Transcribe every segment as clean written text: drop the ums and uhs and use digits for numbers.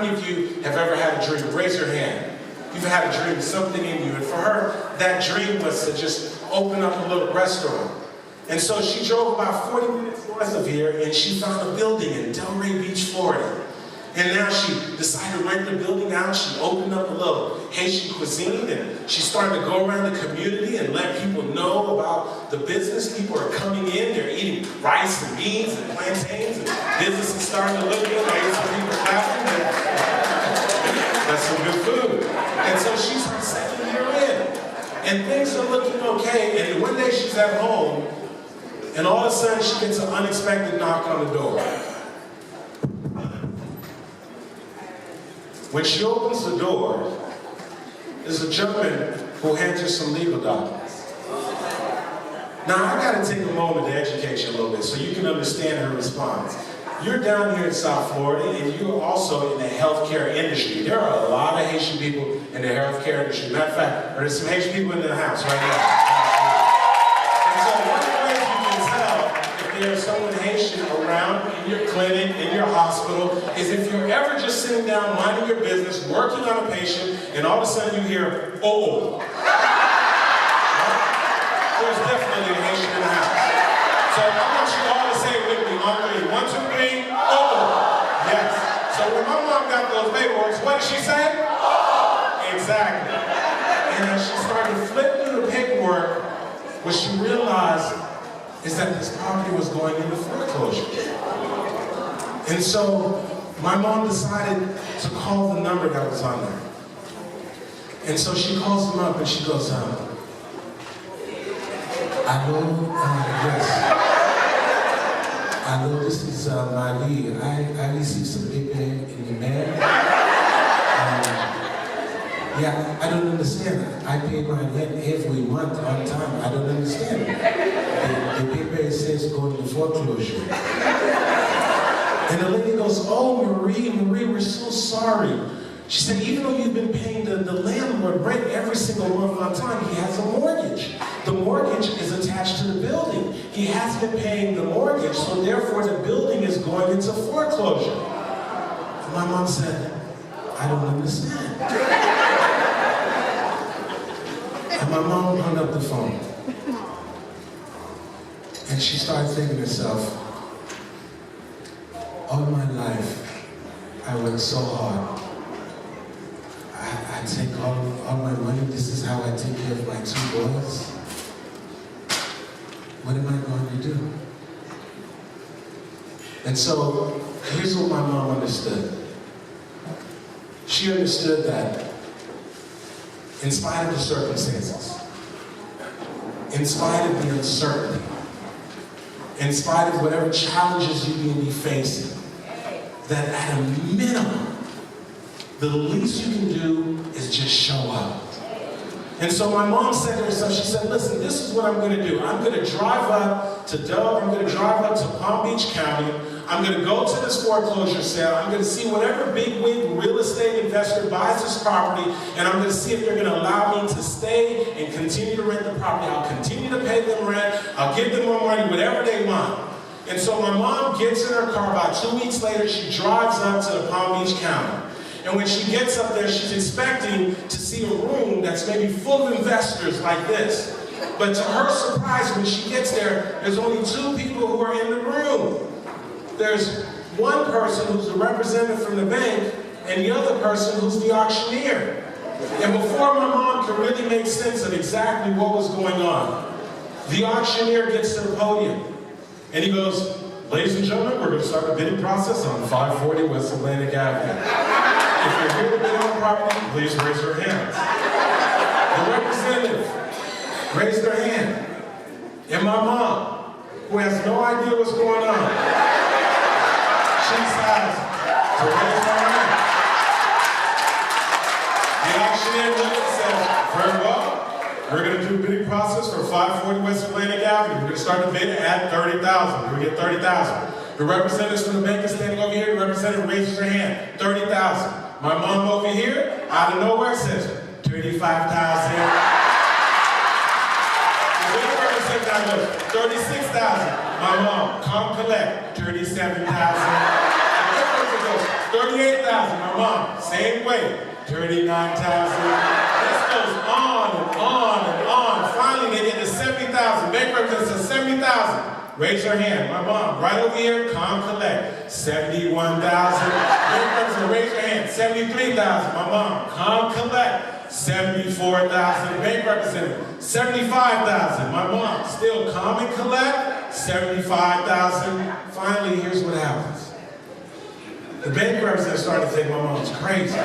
many of you have ever had a dream? Raise your hand. You've had a dream, something in you. And for her, that dream was to just open up a little restaurant. And so she drove about 40 minutes north of here, and she found a building in Delray Beach, Florida. And now she decided to rent the building out. She opened up a little Haitian cuisine, and she started to go around the community and let people know about the business. People are coming in, they're eating rice and beans and plantains, and business is starting to look good. I hear some people clapping. That's some good food. And so she's her second year in, and things are looking okay. And one day she's at home, and all of a sudden she gets an unexpected knock on the door. When she opens the door, there's a gentleman who hands her some legal documents. Now, I gotta take a moment to educate you a little bit so you can understand her response. You're down here in South Florida, and you're also in the healthcare industry. There are a lot of Haitian people in the healthcare industry. Matter of fact, there's some Haitian people in the house right now. And so one of the ways you can tell if there's someone Haitian around in your clinic, in your hospital, is if you're ever just sitting down, minding your business, working on a patient, and all of a sudden you hear, oh. There's definitely a Haitian in the house. So I want you all to say it with me on three. 1, 2, 3, oh. Yes. So when my mom got those paperwork, what did she say? Oh. Exactly. And as she started to flip through the paperwork, what she realized is that this property was going into foreclosure. And so my mom decided to call the number that was on there. And so she calls them up and she goes, hello, yes. Hello, this is Marie. I received some paper in the mail. Yeah, I don't understand. I pay my rent every month on time. I don't understand. The paper says going to foreclosure. And the lady goes, oh, Marie, we're so sorry. She said, even though you've been paying the landlord rent every single month on time, he has a mortgage. The mortgage is attached to the building. He has been paying the mortgage, so therefore the building is going into foreclosure. And my mom said, I don't understand. And my mom hung up the phone. And she started thinking to herself, all my life, I worked so hard. I take all my money. This is how I take care of my 2 boys. What am I going to do? And so, here's what my mom understood. She understood that in spite of the circumstances, in spite of the uncertainty, in spite of whatever challenges you may be facing, that at a minimum, the least you can do is just show up. And so my mom said to herself, she said, listen, this is what I'm going to do. I'm going to drive up to Dove, I'm going to drive up to Palm Beach County, I'm going to go to this foreclosure sale, I'm going to see whatever bigwig real estate investor buys this property, and I'm going to see if they're going to allow me to stay and continue to rent the property. I'll continue to pay them rent, I'll give them more money, whatever they want. And so my mom gets in her car. About 2 weeks later, she drives up to the Palm Beach County. And when she gets up there, she's expecting to see a room that's maybe full of investors like this. But to her surprise, when she gets there, there's only 2 people who are in the room. There's one person who's the representative from the bank, and the other person who's the auctioneer. And before my mom could really make sense of exactly what was going on, the auctioneer gets to the podium, and he goes, ladies and gentlemen, we're going to start the bidding process on 540 West Atlantic Avenue. If you're here to bid on the property, please raise your hands. The representative raised their hand. And my mom, who has no idea what's going on, she decides to raise her hand. The auctioneer looks and says, very well, we're going to do a bidding process for 540 West Atlantic Avenue. We're going to start the bid at $30,000. We're going to get $30,000. The representatives from the bank is standing over here. The representative raises her hand. $30,000. My mom over here, out of nowhere, says, $35,000. The other representative goes, $36,000. My mom, come collect, $37,000. The other person goes, 38,000. My mom, same way. 39,000. This goes on and on and on. Finally, they get to 70,000. Bank representative says 70,000. Raise your hand. My mom, right over here, calm, collect. 71,000. Bank representative, raise your hand. 73,000. My mom, calm, collect. 74,000. Bank representative, 75,000. My mom, still calm and collect. 75,000. Finally, here's what happens. The bank representative started to think my mom's crazy.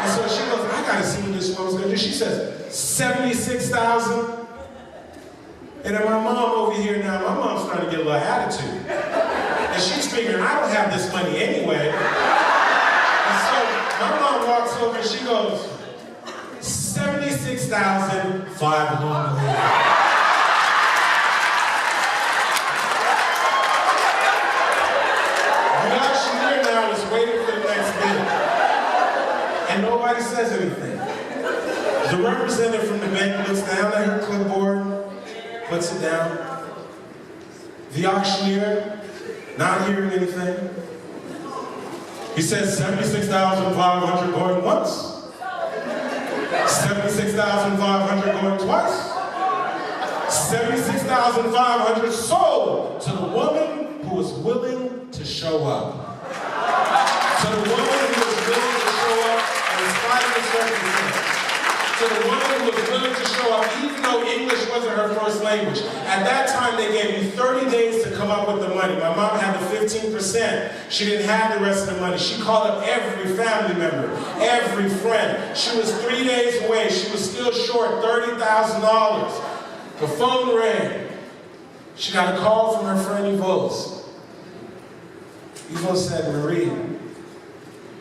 And so she goes, I gotta see what this woman's gonna do. She says, 76,000. And then my mom over here now, my mom's starting to get a little attitude. And she's figuring, I don't have this money anyway. And so my mom walks over and she goes, 76,500. The auctioneer now is waiting for the next bid. And nobody says anything. The representative from the bank looks down at her clipboard, puts it down. The auctioneer, not hearing anything. He says 76,500 going once. 76,500 going twice. 76,500 sold to the woman who was willing to show up. To the woman who was willing to show up in spite of the circumstances. To the woman who was willing to show up even though English wasn't her first language. At that time, they gave you 30 days to come up with the money. My mom had the 15%. She didn't have the rest of the money. She called up every family member, every friend. She was 3 days away. She was still short $30,000. The phone rang. She got a call from her friend Yvonne. Yvonne said, Marie,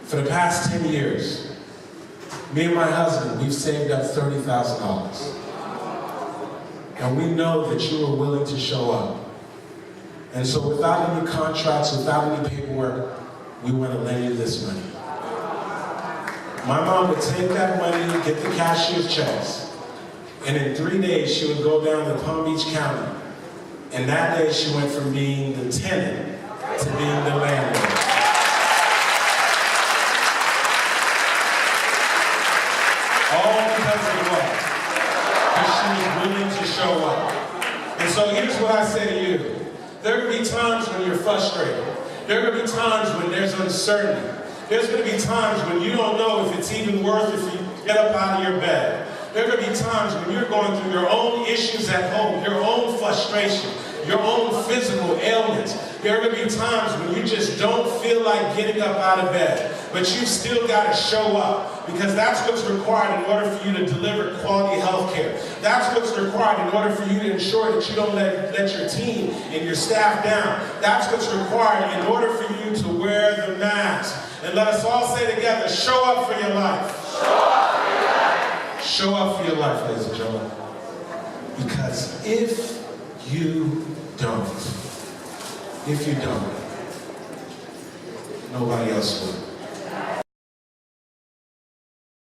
for the past 10 years, me and my husband, we've saved up $30,000. And we know that you are willing to show up. And so without any contracts, without any paperwork, we want to lend you this money. My mom would take that money, get the cashier's checks, and in 3 days she would go down to Palm Beach County. And that day she went from being the tenant to being the landlord. All because of what? Because she was willing to show up. And so here's what I say to you. There are going to be times when you're frustrated. There are going to be times when there's uncertainty. There's going to be times when you don't know if it's even worth it for you to get up out of your bed. There are going to be times when you're going through your own issues at home, your own frustration, your own physical ailments. There are going to be times when you just don't feel like getting up out of bed. But you've still got to show up because that's what's required in order for you to deliver quality health care. That's what's required in order for you to ensure that you don't let your team and your staff down. That's what's required in order for you to wear the mask. And let us all say together, show up for your life. Show up for your life. Show up for your life, ladies and gentlemen. Because if you don't, nobody else will.